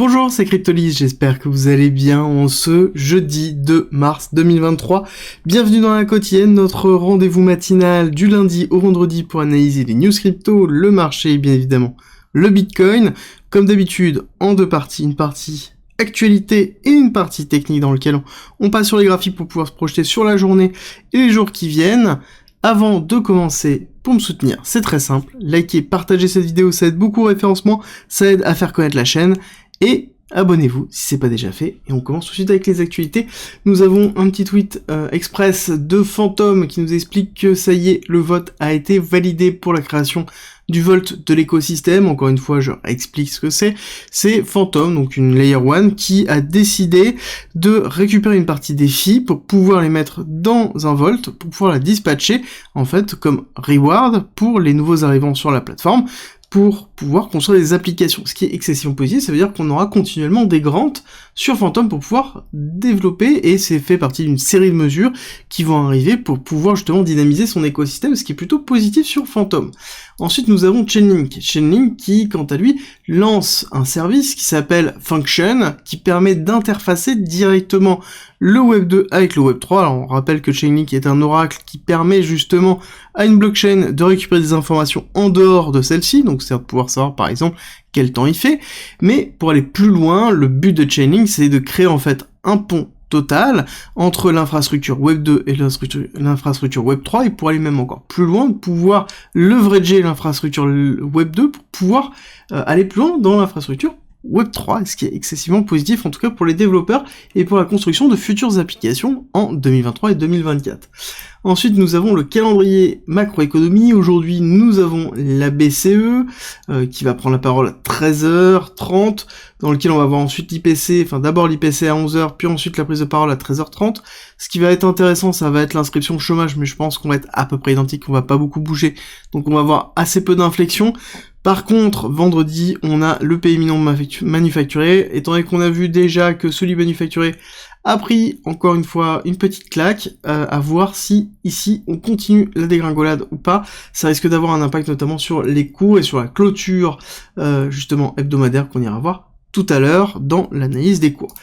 Bonjour, c'est Cryptolis, j'espère que vous allez bien en ce jeudi 2 mars 2023. Bienvenue dans la quotidienne, notre rendez-vous matinal du lundi au vendredi pour analyser les news crypto, le marché et bien évidemment le Bitcoin. Comme d'habitude, en deux parties, une partie actualité et une partie technique dans laquelle on passe sur les graphiques pour pouvoir se projeter sur la journée et les jours qui viennent. Avant de commencer, pour me soutenir, c'est très simple, likez, partagez cette vidéo, ça aide beaucoup au référencement, ça aide à faire connaître la chaîne, et abonnez-vous si c'est pas déjà fait. Et on commence tout de suite avec les actualités. Nous avons un petit tweet express de Phantom qui nous explique que ça y est, le vote a été validé pour la création du Vault de l'écosystème. Encore une fois, je explique ce que c'est. C'est Phantom, donc une Layer 1, qui a décidé de récupérer une partie des fees pour pouvoir les mettre dans un Vault, pour pouvoir la dispatcher, en fait, comme reward pour les nouveaux arrivants sur la plateforme, pour pouvoir construire des applications. Ce qui est excessivement positif, ça veut dire qu'on aura continuellement des grants sur Phantom pour pouvoir développer, et c'est fait partie d'une série de mesures qui vont arriver pour pouvoir justement dynamiser son écosystème, ce qui est plutôt positif sur Phantom. Ensuite, nous avons Chainlink. Chainlink qui, quant à lui, lance un service qui s'appelle Function, qui permet d'interfacer directement le Web 2 avec le Web 3. Alors, on rappelle que Chainlink est un oracle qui permet justement à une blockchain de récupérer des informations en dehors de celle-ci, donc c'est de pouvoir savoir par exemple quel temps il fait. Mais pour aller plus loin, le but de Chainlink, c'est de créer en fait un pont total entre l'infrastructure Web 2 et l'infrastructure Web 3, et pour aller même encore plus loin, de pouvoir leverager l'infrastructure Web 2 pour pouvoir aller plus loin dans l'infrastructure Web 3, ce qui est excessivement positif en tout cas pour les développeurs et pour la construction de futures applications en 2023 et 2024. Ensuite, nous avons le calendrier macroéconomie. Aujourd'hui, nous avons la BCE qui va prendre la parole à 13h30, dans lequel on va voir ensuite l'IPC, enfin d'abord l'IPC à 11h, puis ensuite la prise de parole à 13h30. Ce qui va être intéressant, ça va être l'inscription au chômage, mais je pense qu'on va être à peu près identique, on va pas beaucoup bouger, donc on va avoir assez peu d'inflexion. Par contre, vendredi, on a le PMI non manufacturé, étant donné qu'on a vu déjà que celui manufacturé a pris, encore une fois, une petite claque, à voir si, ici, on continue la dégringolade ou pas. Ça risque d'avoir un impact notamment sur les cours et sur la clôture, justement, hebdomadaire qu'on ira voir tout à l'heure dans l'analyse des cours.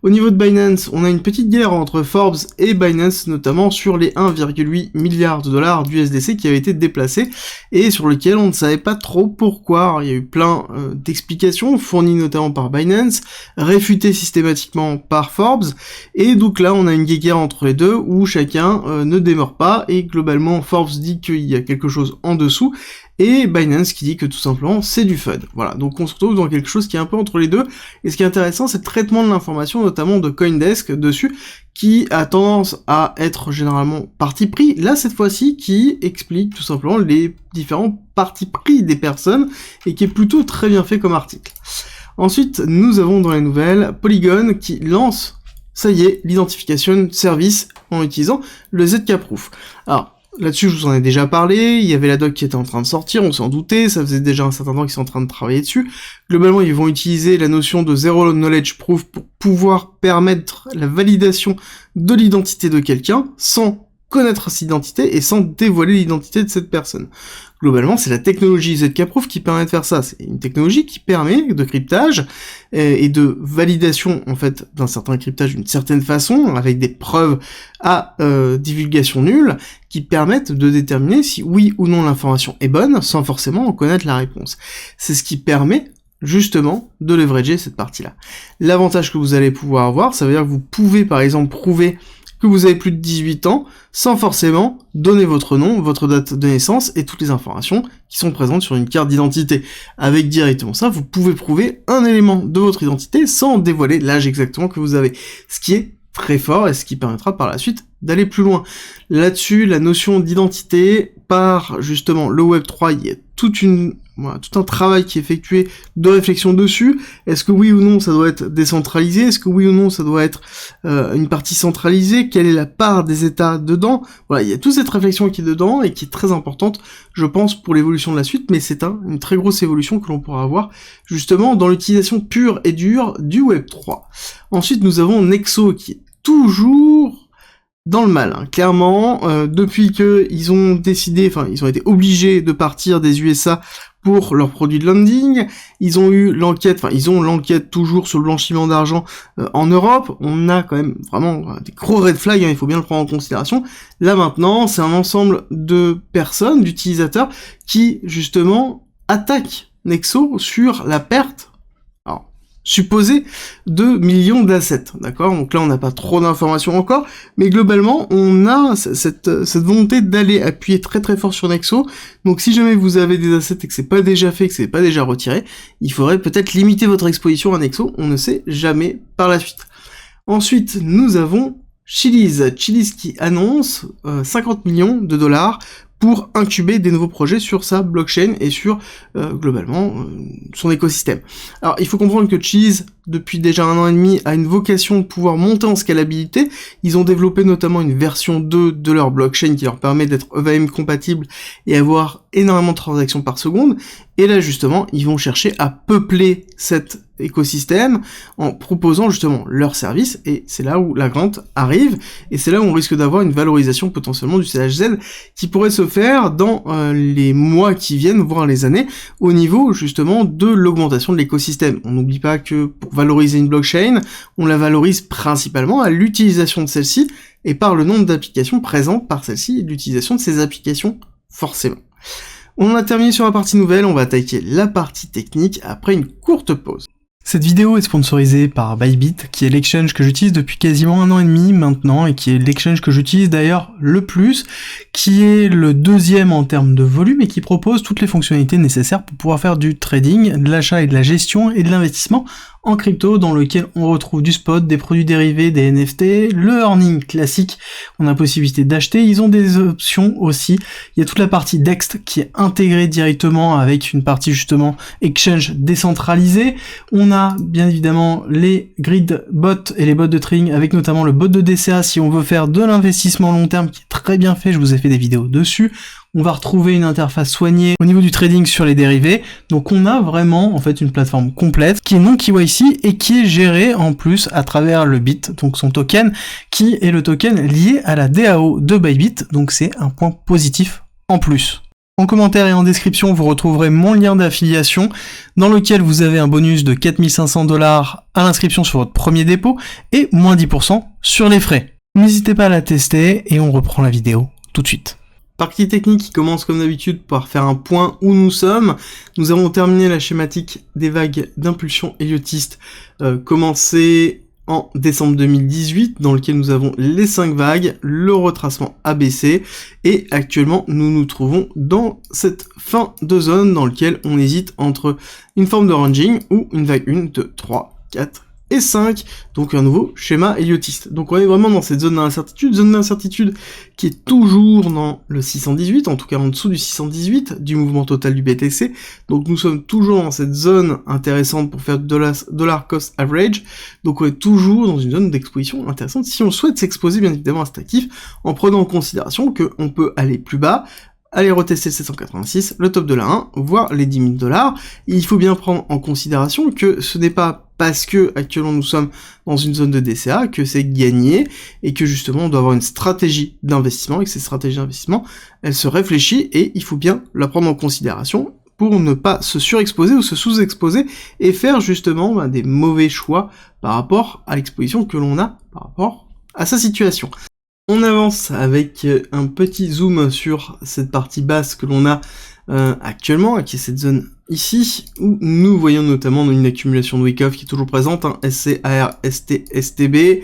Au niveau de Binance, on a une petite guerre entre Forbes et Binance, notamment sur les 1,8 milliard de dollars d'USDC qui avaient été déplacés, et sur lequel on ne savait pas trop pourquoi. Alors, il y a eu plein d'explications, fournies notamment par Binance, réfutées systématiquement par Forbes, et donc là on a une guerre entre les deux, où chacun ne démeure pas, et globalement Forbes dit qu'il y a quelque chose en dessous, et Binance qui dit que tout simplement c'est du FUD. Voilà, donc on se retrouve dans quelque chose qui est un peu entre les deux, et ce qui est intéressant c'est le traitement de l'information, notamment de Coindesk dessus, qui a tendance à être généralement parti pris, là cette fois-ci qui explique tout simplement les différents partis pris des personnes, et qui est plutôt très bien fait comme article. Ensuite, nous avons dans les nouvelles Polygon qui lance, ça y est, l'identification service en utilisant le ZK-Proof. Alors, là-dessus, je vous en ai déjà parlé, il y avait la doc qui était en train de sortir, on s'en doutait, ça faisait déjà un certain temps qu'ils sont en train de travailler dessus. Globalement, ils vont utiliser la notion de Zero Knowledge Proof pour pouvoir permettre la validation de l'identité de quelqu'un sans connaître cette identité et sans dévoiler l'identité de cette personne. Globalement, c'est la technologie ZK-Proof qui permet de faire ça. C'est une technologie qui permet de cryptage et de validation, en fait, d'un certain cryptage d'une certaine façon, avec des preuves à divulgation nulle, qui permettent de déterminer si oui ou non l'information est bonne, sans forcément en connaître la réponse. C'est ce qui permet justement de leverager cette partie-là. L'avantage que vous allez pouvoir avoir, ça veut dire que vous pouvez par exemple prouver que vous avez plus de 18 ans, sans forcément donner votre nom, votre date de naissance et toutes les informations qui sont présentes sur une carte d'identité. Avec directement ça, vous pouvez prouver un élément de votre identité sans dévoiler l'âge exactement que vous avez. Ce qui est très fort et ce qui permettra par la suite d'aller plus loin. Là-dessus, la notion d'identité, par justement le Web3, il y a tout un travail qui est effectué de réflexion dessus. Est-ce que oui ou non ça doit être décentralisé? Est-ce que oui ou non ça doit être une partie centralisée? Quelle est la part des États dedans? Voilà, il y a toute cette réflexion qui est dedans et qui est très importante, je pense, pour l'évolution de la suite, mais c'est une très grosse évolution que l'on pourra avoir justement dans l'utilisation pure et dure du Web3. Ensuite, nous avons Nexo qui est toujours dans le mal, hein. Clairement, depuis que ils ont décidé, enfin ils ont été obligés de partir des USA pour leurs produits de lending, ils ont l'enquête toujours sur le blanchiment d'argent en Europe. On a quand même vraiment des gros red flags, hein, il faut bien le prendre en considération. Là maintenant, c'est un ensemble de personnes, d'utilisateurs, qui justement attaquent Nexo sur la perte supposé de millions d'assets, d'accord? Donc là, on n'a pas trop d'informations encore, mais globalement, on a cette volonté d'aller appuyer très très fort sur Nexo. Donc si jamais vous avez des assets et que c'est pas déjà fait, que c'est pas déjà retiré, il faudrait peut-être limiter votre exposition à Nexo, on ne sait jamais par la suite. Ensuite, nous avons Chiliz qui annonce 50 millions de dollars pour incuber des nouveaux projets sur sa blockchain et sur, globalement, son écosystème. Alors, il faut comprendre que Chiliz, depuis déjà 1 an et demi, a une vocation de pouvoir monter en scalabilité. Ils ont développé notamment une version 2 de leur blockchain qui leur permet d'être EVM compatible et avoir énormément de transactions par seconde. Et là, justement, ils vont chercher à peupler cet écosystème en proposant justement leurs services, et c'est là où la grande arrive, et c'est là où on risque d'avoir une valorisation potentiellement du CHZ qui pourrait se faire dans les mois qui viennent, voire les années, au niveau justement de l'augmentation de l'écosystème. On n'oublie pas que pour valoriser une blockchain, on la valorise principalement à l'utilisation de celle-ci, et par le nombre d'applications présentes par celle-ci, et l'utilisation de ces applications, forcément. On a terminé sur la partie nouvelle, on va attaquer la partie technique après une courte pause. Cette vidéo est sponsorisée par Bybit, qui est l'exchange que j'utilise depuis quasiment 1 an et demi maintenant, et qui est l'exchange que j'utilise d'ailleurs le plus, qui est le 2e en termes de volume, et qui propose toutes les fonctionnalités nécessaires pour pouvoir faire du trading, de l'achat et de la gestion, et de l'investissement en crypto, dans lequel on retrouve du spot, des produits dérivés, des NFT, le earning classique, on a possibilité d'acheter, ils ont des options aussi, il y a toute la partie DEX qui est intégrée directement avec une partie justement exchange décentralisée, on a bien évidemment les grid bots et les bots de trading avec notamment le bot de DCA si on veut faire de l'investissement long terme qui est très bien fait, je vous ai fait des vidéos dessus. On va retrouver une interface soignée au niveau du trading sur les dérivés. Donc on a vraiment en fait une plateforme complète qui est non KYC et qui est gérée en plus à travers le BIT, donc son token, qui est le token lié à la DAO de Bybit. Donc c'est un point positif en plus. En commentaire et en description, vous retrouverez mon lien d'affiliation dans lequel vous avez un bonus de 4500 $ à l'inscription sur votre premier dépôt et moins 10% sur les frais. N'hésitez pas à la tester et on reprend la vidéo tout de suite. Partie technique qui commence comme d'habitude par faire un point où nous sommes. Nous avons terminé la schématique des vagues d'impulsion héliotiste commencée en décembre 2018, dans lequel nous avons les 5 vagues, le retracement ABC, et actuellement nous nous trouvons dans cette fin de zone dans lequel on hésite entre une forme de ranging ou une vague 1, 2, 3, 4 et 5, donc un nouveau schéma héliotiste. Donc on est vraiment dans cette zone d'incertitude qui est toujours dans le 618, en tout cas en dessous du 618, du mouvement total du BTC, donc nous sommes toujours dans cette zone intéressante pour faire dollar cost average, donc on est toujours dans une zone d'exposition intéressante si on souhaite s'exposer bien évidemment à cet actif, en prenant en considération qu'on peut aller plus bas, aller retester le 786, le top de la 1, voire les 10 000 $. Il faut bien prendre en considération que ce n'est pas parce que actuellement nous sommes dans une zone de DCA que c'est gagné, et que justement on doit avoir une stratégie d'investissement, et que cette stratégie d'investissement, elle se réfléchit, et il faut bien la prendre en considération pour ne pas se surexposer ou se sous-exposer, et faire justement des mauvais choix par rapport à l'exposition que l'on a, par rapport à sa situation. On avance avec un petit zoom sur cette partie basse que l'on a actuellement, qui est cette zone ici, où nous voyons notamment une accumulation de wick-off qui est toujours présente, SC, AR, ST, STB.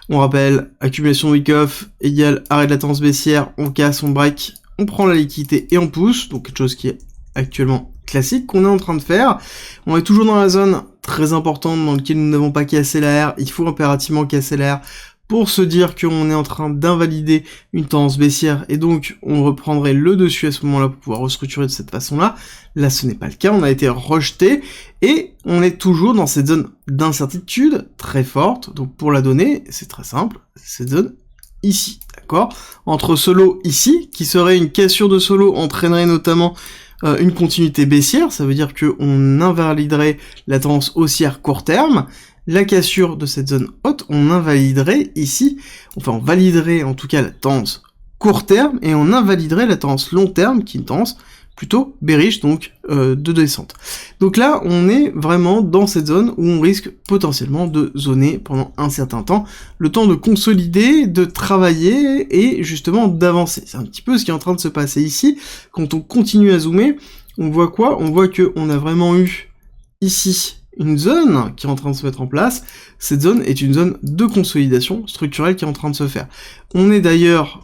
On rappelle, accumulation de wick-off égale arrêt de latence baissière, on casse, on break, on prend la liquidité et on pousse, donc quelque chose qui est actuellement classique qu'on est en train de faire. On est toujours dans la zone très importante dans laquelle nous n'avons pas cassé la R, il faut impérativement casser la R pour se dire qu'on est en train d'invalider une tendance baissière, et donc on reprendrait le dessus à ce moment-là pour pouvoir restructurer de cette façon-là. Là, ce n'est pas le cas, on a été rejeté, et on est toujours dans cette zone d'incertitude très forte. Donc pour la donner, c'est très simple, cette zone ici, d'accord? Entre ce lot ici, qui serait une cassure de ce lot, entraînerait notamment une continuité baissière, ça veut dire qu'on invaliderait la tendance haussière court terme, la cassure de cette zone haute, on invaliderait ici, enfin on validerait en tout cas la tendance court terme, et on invaliderait la tendance long terme, qui est une tendance plutôt bearish, donc de descente. Donc là, on est vraiment dans cette zone où on risque potentiellement de zoner pendant un certain temps, le temps de consolider, de travailler, et justement d'avancer. C'est un petit peu ce qui est en train de se passer ici. Quand on continue à zoomer, on voit quoi? On voit que on a vraiment eu ici une zone qui est en train de se mettre en place. Cette zone est une zone de consolidation structurelle qui est en train de se faire. On est d'ailleurs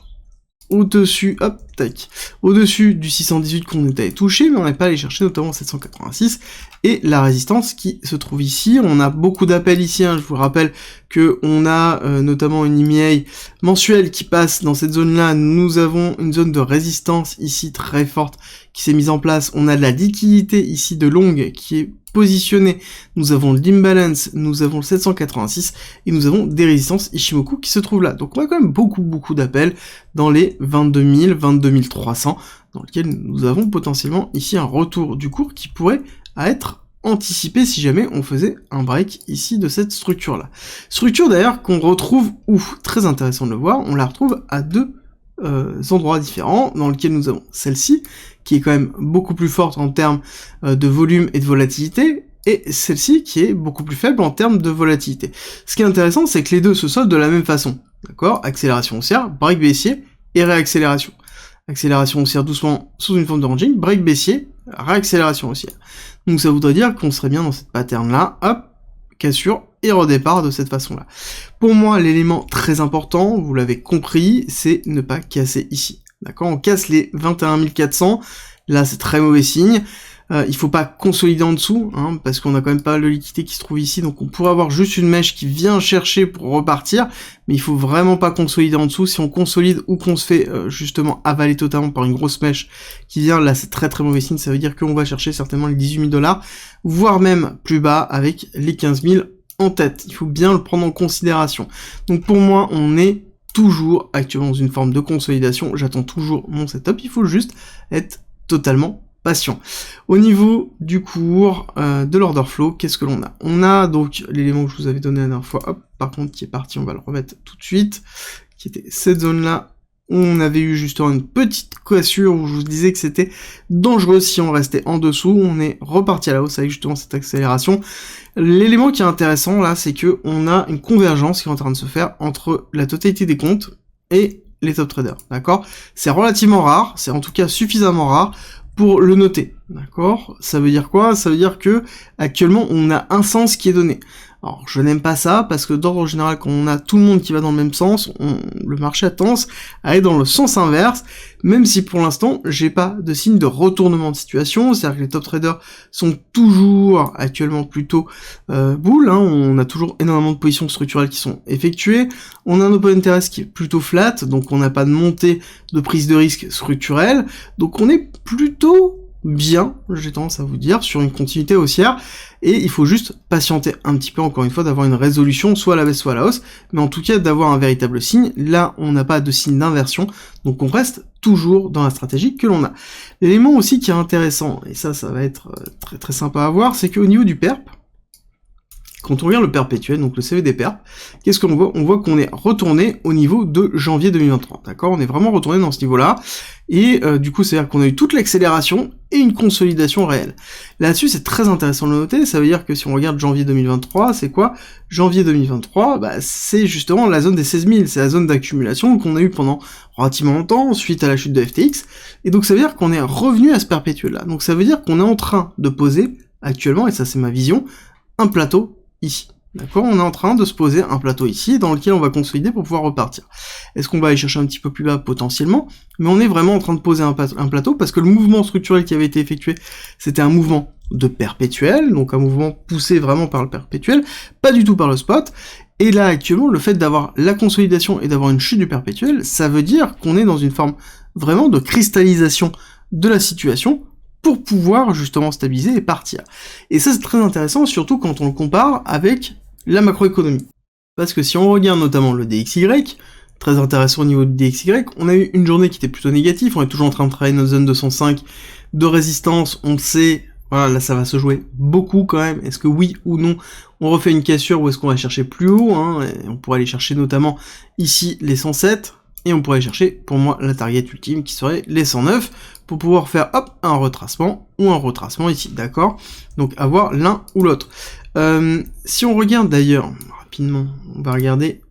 au-dessus, hop, tac, au-dessus du 618 qu'on était allé toucher, mais on n'est pas allé chercher notamment 786, et la résistance qui se trouve ici. On a beaucoup d'appels ici, hein. Je vous rappelle que on a notamment une EMA mensuelle qui passe dans cette zone-là. Nous avons une zone de résistance ici très forte qui s'est mise en place. On a de la liquidité ici de longue qui est positionnée. Nous avons l'imbalance, nous avons le 786, et nous avont des résistances Ichimoku qui se trouvent là. Donc on a quand même beaucoup d'appels dans les 22 000, 22 300, dans lesquels nous avons potentiellement ici un retour du cours qui pourrait être anticipé si jamais on faisait un break ici de cette structure-là. Structure d'ailleurs qu'on retrouve où? Très intéressant de le voir, on la retrouve à deux endroits différents, dans lesquels nous avons celle-ci, qui est quand même beaucoup plus forte en termes de volume et de volatilité, et celle-ci qui est beaucoup plus faible en termes de volatilité. Ce qui est intéressant, c'est que les deux se soldent de la même façon, d'accord? Accélération haussière, break baissier, et réaccélération. Accélération haussière doucement sous une forme de ranging, break baissier, réaccélération haussière. Donc ça voudrait dire qu'on serait bien dans cette pattern-là, hop, cassure, et redépart de cette façon-là. Pour moi, l'élément très important, vous l'avez compris, c'est ne pas casser ici. D'accord? On casse les 21 400, là c'est très mauvais signe. Il faut pas consolider en dessous, hein, parce qu'on a quand même pas mal de liquidité qui se trouve ici, donc on pourrait avoir juste une mèche qui vient chercher pour repartir, mais il faut vraiment pas consolider en dessous. Si on consolide ou qu'on se fait justement avaler totalement par une grosse mèche qui vient, là c'est très mauvais signe, ça veut dire qu'on va chercher certainement les 18 000 $, voire même plus bas avec les 15 000 en tête. Il faut bien le prendre en considération. Donc pour moi, on est toujours actuellement dans une forme de consolidation, j'attends toujours mon setup, il faut juste être totalement patient. Au niveau du cours, de l'order flow, qu'est-ce que l'on a? On a donc l'élément que je vous avais donné la dernière fois, hop, par contre qui est parti, on va le remettre tout de suite, qui était cette zone-là. On avait eu justement une petite cassure où je vous disais que c'était dangereux si on restait en dessous. On est reparti à la hausse avec justement cette accélération. L'élément qui est intéressant là, c'est que on a une convergence qui est en train de se faire entre la totalité des comptes et les top traders, d'accord? C'est relativement rare, c'est en tout cas suffisamment rare pour le noter, d'accord? Ça veut dire quoi? Ça veut dire que actuellement on a un sens qui est donné. Alors je n'aime pas ça parce que d'ordre général quand on a tout le monde qui va dans le même sens, le marché a tendance à aller dans le sens inverse, même si pour l'instant j'ai pas de signe de retournement de situation, c'est-à-dire que les top traders sont toujours actuellement plutôt bull, hein, on a toujours énormément de positions structurelles qui sont effectuées, on a un open interest qui est plutôt flat, donc on n'a pas de montée de prise de risque structurelle, donc on est plutôt bien, j'ai tendance à vous dire, sur une continuité haussière, et il faut juste patienter un petit peu, encore une fois, d'avoir une résolution, soit à la baisse, soit à la hausse, mais en tout cas d'avoir un véritable signe. Là, on n'a pas de signe d'inversion, donc on reste toujours dans la stratégie que l'on a. L'élément aussi qui est intéressant, et ça va être très sympa à voir, c'est qu'au niveau du perp, quand on regarde le perpétuel, donc le CVD perp, qu'est-ce qu'on voit? On voit qu'on est retourné au niveau de janvier 2023, d'accord? On est vraiment retourné dans ce niveau-là, et du coup, c'est-à-dire qu'on a eu toute l'accélération et une consolidation réelle. Là-dessus, c'est très intéressant de le noter, ça veut dire que si on regarde janvier 2023, c'est quoi? Janvier 2023, bah, c'est justement la zone des 16 000, c'est la zone d'accumulation qu'on a eu pendant relativement longtemps, suite à la chute de FTX, et donc ça veut dire qu'on est revenu à ce perpétuel-là. Donc ça veut dire qu'on est en train de poser, actuellement, et ça c'est ma vision, un plateau ici. D'accord? On est en train de se poser un plateau ici, dans lequel on va consolider pour pouvoir repartir. Est-ce qu'on va aller chercher un petit peu plus bas? Potentiellement, mais on est vraiment en train de poser un plateau, parce que le mouvement structurel qui avait été effectué, c'était un mouvement de perpétuel, donc un mouvement poussé vraiment par le perpétuel, pas du tout par le spot, et là, actuellement, le fait d'avoir la consolidation et d'avoir une chute du perpétuel, ça veut dire qu'on est dans une forme vraiment de cristallisation de la situation, pour pouvoir justement stabiliser et partir. Et ça c'est très intéressant, surtout quand on le compare avec la macroéconomie. Parce que si on regarde notamment le DXY, très intéressant au niveau du DXY, on a eu une journée qui était plutôt négative, on est toujours en train de travailler notre zone 205 de résistance, on le sait, Voilà, là ça va se jouer beaucoup quand même. Est-ce que oui ou non on refait une cassure ou est-ce qu'on va chercher plus haut, hein, et on pourrait aller chercher notamment ici les 107, et on pourrait aller chercher pour moi la target ultime qui serait les 109 pour pouvoir faire hop un retracement ou un retracement ici, d'accord? Donc avoir l'un ou l'autre. Si on regarde d'ailleurs rapidement, on va regarder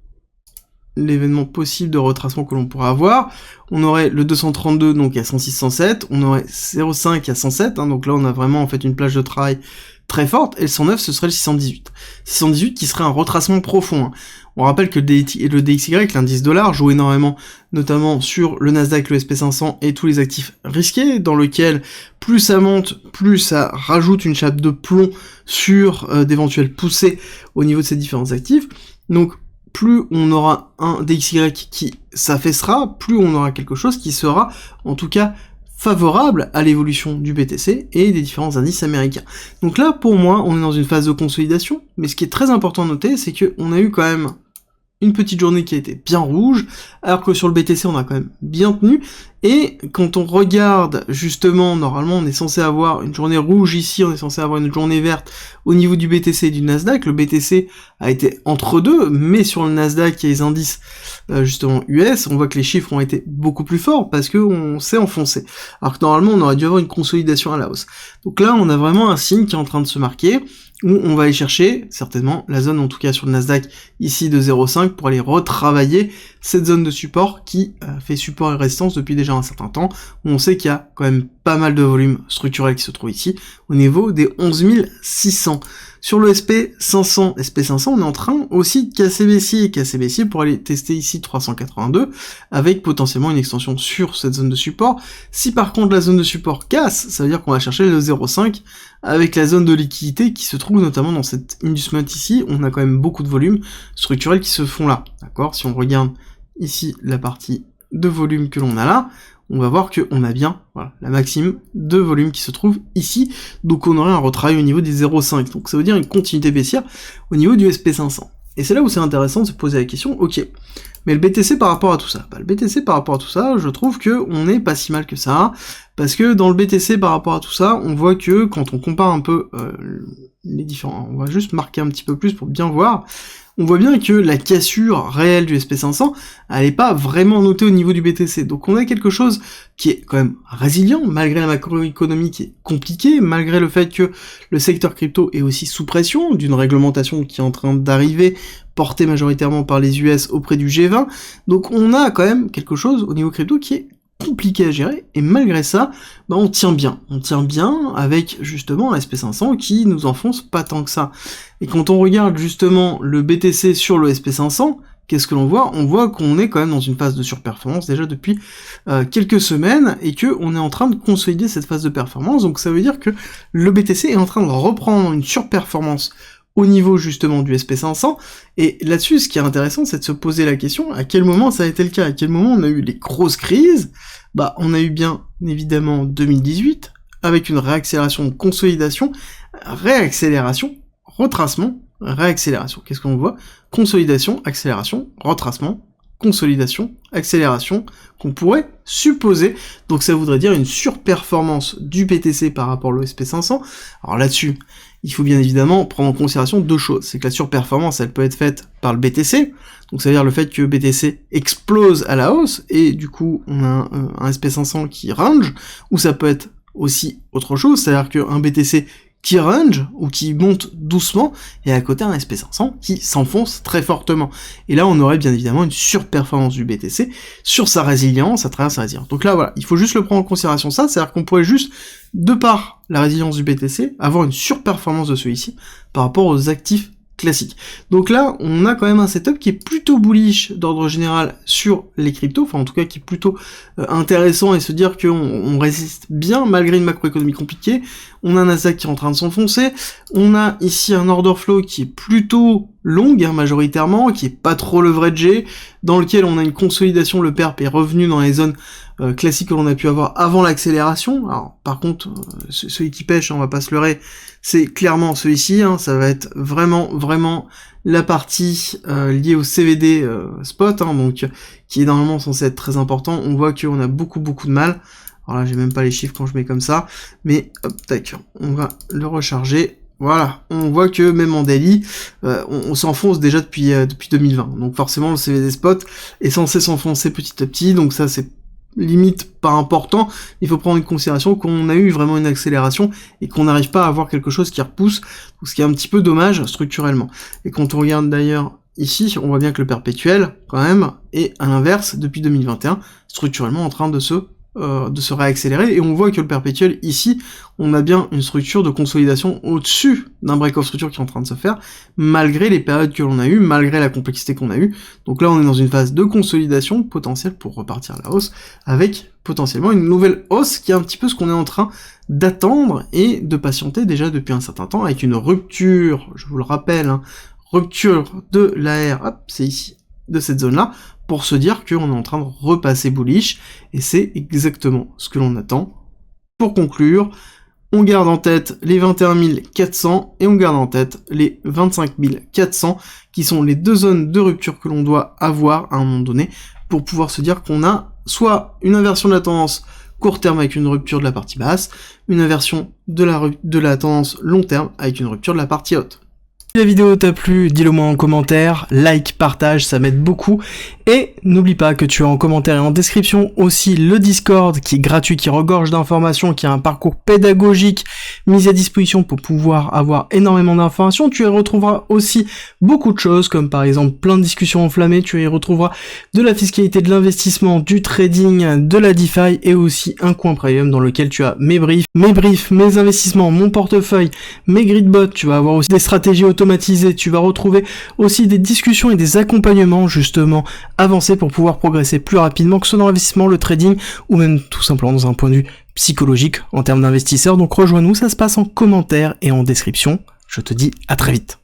l'événement possible de retracement que l'on pourrait avoir. On aurait le 232 donc à 106-107, on aurait 0,5 à 107, hein, donc là on a vraiment en fait une plage de travail très forte, et le 109 ce serait le 618. 618 qui serait un retracement profond. Hein. On rappelle que le DXY, l'indice dollar, joue énormément, notamment sur le Nasdaq, le SP500 et tous les actifs risqués, dans lequel plus ça monte, plus ça rajoute une chape de plomb sur d'éventuelles poussées au niveau de ces différents actifs. Donc plus on aura un DXY qui s'affaissera, plus on aura quelque chose qui sera, en tout cas, favorable à l'évolution du BTC et des différents indices américains. Donc là, pour moi, on est dans une phase de consolidation, mais ce qui est très important à noter, c'est qu'on a eu quand même une petite journée qui a été bien rouge, alors que sur le BTC, on a quand même bien tenu, et quand on regarde, justement, normalement, on est censé avoir une journée rouge ici, on est censé avoir une journée verte au niveau du BTC et du Nasdaq. Le BTC a été entre deux, mais sur le Nasdaq et les indices, justement, US, on voit que les chiffres ont été beaucoup plus forts, parce qu'on s'est enfoncé. Alors que normalement, on aurait dû avoir une consolidation à la hausse. Donc là, on a vraiment un signe qui est en train de se marquer, où on va aller chercher, certainement, la zone, en tout cas sur le Nasdaq, ici de 0,5, pour aller retravailler cette zone de support qui fait support et résistance depuis déjà un certain temps, où on sait qu'il y a quand même pas mal de volume structurel qui se trouve ici, au niveau des 11 600. Sur le SP500, on est en train aussi de casser baissier pour aller tester ici 382, avec potentiellement une extension sur cette zone de support. Si par contre la zone de support casse, ça veut dire qu'on va chercher le 0,5, avec la zone de liquidité qui se trouve notamment dans cette inducement ici, on a quand même beaucoup de volumes structurels qui se font là, d'accord? Si on regarde ici la partie de volume que l'on a là, on va voir qu'on a bien voilà, la maxime de volume qui se trouve ici, donc on aurait un retravail au niveau des 0,5, donc ça veut dire une continuité baissière au niveau du SP500. Et c'est là où c'est intéressant de se poser la question, ok, mais le BTC par rapport à tout ça, le BTC par rapport à tout ça, je trouve que on n'est pas si mal que ça, parce que dans le BTC par rapport à tout ça, on voit que quand on compare un peu les différents, on va juste marquer un petit peu plus pour bien voir, on voit bien que la cassure réelle du SP500, elle n'est pas vraiment notée au niveau du BTC. Donc on a quelque chose qui est quand même résilient, malgré la macroéconomie qui est compliquée, malgré le fait que le secteur crypto est aussi sous pression d'une réglementation qui est en train d'arriver, portée majoritairement par les US auprès du G20. Donc on a quand même quelque chose au niveau crypto qui est compliqué à gérer, et malgré ça, on tient bien avec justement un SP500 qui nous enfonce pas tant que ça. Et quand on regarde justement le BTC sur le SP500, qu'est-ce que l'on voit? On voit qu'on est quand même dans une phase de surperformance déjà depuis quelques semaines, et que on est en train de consolider cette phase de performance, donc ça veut dire que le BTC est en train de reprendre une surperformance au niveau justement du SP500, et là-dessus, ce qui est intéressant, c'est de se poser la question, à quel moment ça a été le cas, à quel moment on a eu les grosses crises? On a eu bien évidemment 2018, avec une réaccélération de consolidation, réaccélération, retracement, réaccélération. Qu'est-ce qu'on voit? Consolidation, accélération, retracement, consolidation, accélération, qu'on pourrait supposer. Donc ça voudrait dire une surperformance du BTC par rapport au SP500. Alors là-dessus, il faut bien évidemment prendre en considération deux choses. C'est que la surperformance, elle peut être faite par le BTC, donc ça veut dire le fait que BTC explose à la hausse, et du coup on a un SP500 qui range, ou ça peut être aussi autre chose, c'est-à-dire qu'un BTC qui range, ou qui monte doucement, et à côté un SP500 qui s'enfonce très fortement. Et là, on aurait bien évidemment une surperformance du BTC sur sa résilience, à travers sa résilience. Donc là, voilà, il faut juste le prendre en considération ça, c'est-à-dire qu'on pourrait juste, de par la résilience du BTC, avoir une surperformance de celui-ci par rapport aux actifs classique. Donc là, on a quand même un setup qui est plutôt bullish d'ordre général sur les cryptos, enfin en tout cas qui est plutôt intéressant, et se dire qu'on résiste bien malgré une macroéconomie compliquée. On a un Nasdaq qui est en train de s'enfoncer, on a ici un order flow qui est plutôt long, majoritairement, qui est pas trop leveragé, dans lequel on a une consolidation, le perp est revenu dans les zones classiques que l'on a pu avoir avant l'accélération. Alors par contre, celui qui pêche, on va pas se leurrer, c'est clairement celui-ci, ça va être vraiment la partie liée au CVD spot, donc qui est normalement censé être très important. On voit qu'on a beaucoup de mal. Alors là, j'ai même pas les chiffres quand je mets comme ça, mais hop, tac, on va le recharger. Voilà, on voit que même en daily, on s'enfonce déjà depuis 2020. Donc forcément, le CVD Spot est censé s'enfoncer petit à petit, donc ça c'est limite pas important. Il faut prendre en considération qu'on a eu vraiment une accélération et qu'on n'arrive pas à avoir quelque chose qui repousse, ce qui est un petit peu dommage structurellement. Et quand on regarde d'ailleurs ici, on voit bien que le perpétuel, quand même, est à l'inverse depuis 2021, structurellement en train de se réaccélérer, et on voit que le perpétuel, ici, on a bien une structure de consolidation au-dessus d'un break-off structure qui est en train de se faire, malgré les périodes que l'on a eues, malgré la complexité qu'on a eue. Donc là, on est dans une phase de consolidation potentielle pour repartir à la hausse, avec potentiellement une nouvelle hausse qui est un petit peu ce qu'on est en train d'attendre et de patienter déjà depuis un certain temps, avec une rupture, je vous le rappelle, rupture de l'AR, hop, c'est ici, de cette zone-là, pour se dire qu'on est en train de repasser bullish, et c'est exactement ce que l'on attend. Pour conclure, on garde en tête les 21 400, et on garde en tête les 25 400, qui sont les deux zones de rupture que l'on doit avoir à un moment donné, pour pouvoir se dire qu'on a soit une inversion de la tendance court terme avec une rupture de la partie basse, une inversion de la tendance long terme avec une rupture de la partie haute. Si la vidéo t'a plu, dis-le moi en commentaire, like, partage, ça m'aide beaucoup, et n'oublie pas que tu as en commentaire et en description aussi le Discord qui est gratuit, qui regorge d'informations, qui a un parcours pédagogique mis à disposition pour pouvoir avoir énormément d'informations. Tu y retrouveras aussi beaucoup de choses, comme par exemple plein de discussions enflammées, tu y retrouveras de la fiscalité, de l'investissement, du trading, de la DeFi, et aussi un coin premium dans lequel tu as mes briefs, mes investissements, mon portefeuille, mes gridbots, tu vas avoir aussi des stratégies automatisées, tu vas retrouver aussi des discussions et des accompagnements justement avancés pour pouvoir progresser plus rapidement, que ce soit dans l'investissement, le trading, ou même tout simplement dans un point de vue psychologique en termes d'investisseurs. Donc rejoins-nous, ça se passe en commentaire et en description. Je te dis à très vite.